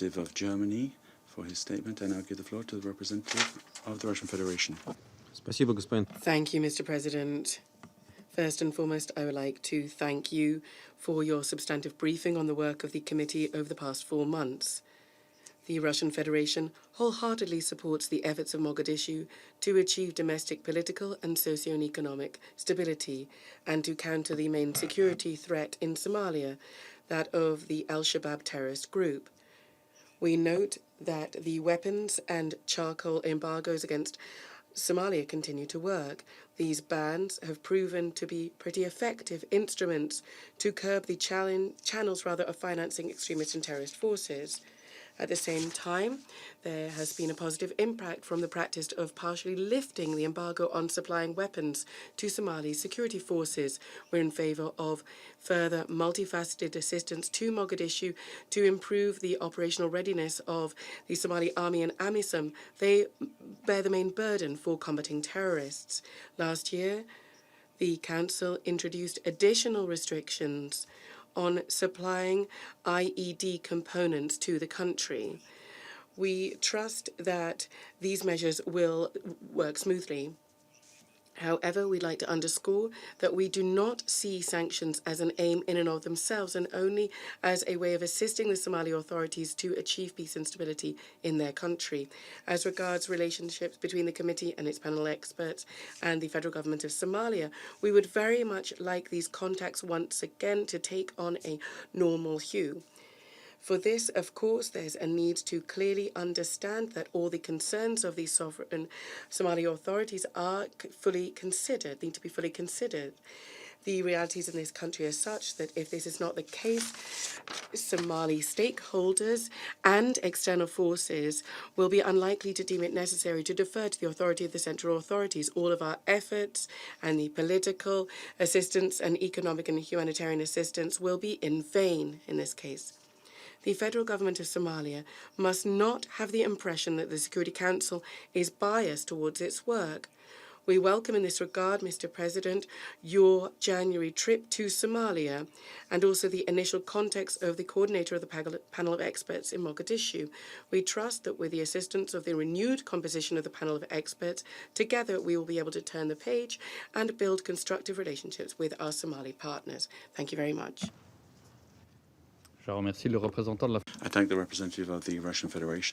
representative of Germany for his statement. I now give the floor to the representative of the Russian Federation. Thank you, Mr. President. First and foremost, I would like to thank you for your substantive briefing on the work of the committee over the past 4 months. The Russian Federation wholeheartedly supports the efforts of Mogadishu to achieve domestic political and socio-economic stability and to counter the main security threat in Somalia, that of the Al-Shabaab terrorist group. We note that the weapons and charcoal embargoes against Somalia continue to work. These bans have proven to be pretty effective instruments to curb the channels of financing extremist and terrorist forces. At the same time, there has been a positive impact from the practice of partially lifting the embargo on supplying weapons to Somali security forces. We're in favour of further multifaceted assistance to Mogadishu to improve the operational readiness of the Somali army and AMISOM. They bear the main burden for combating terrorists. Last year, the Council introduced additional restrictions on supplying IED components to the country. We trust that these measures will work smoothly. However, we'd like to underscore that we do not see sanctions as an aim in and of themselves and only as a way of assisting the Somali authorities to achieve peace and stability in their country. As regards relationships between the committee and its panel of experts and the federal government of Somalia, we would very much like these contacts once again to take on a normal hue. For this, of course, there's a need to clearly understand that all the concerns of the sovereign Somali authorities are need to be fully considered. The realities in this country are such that if this is not the case, Somali stakeholders and external forces will be unlikely to deem it necessary to defer to the authority of the central authorities. All of our efforts and the political assistance and economic and humanitarian assistance will be in vain in this case. The federal government of Somalia must not have the impression that the Security Council is biased towards its work. We welcome in this regard, Mr. President, your January trip to Somalia and also the initial context of the coordinator of the panel of experts in Mogadishu. We trust that with the assistance of the renewed composition of the panel of experts, together we will be able to turn the page and build constructive relationships with our Somali partners. Thank you very much. I thank the representative of the Russian Federation.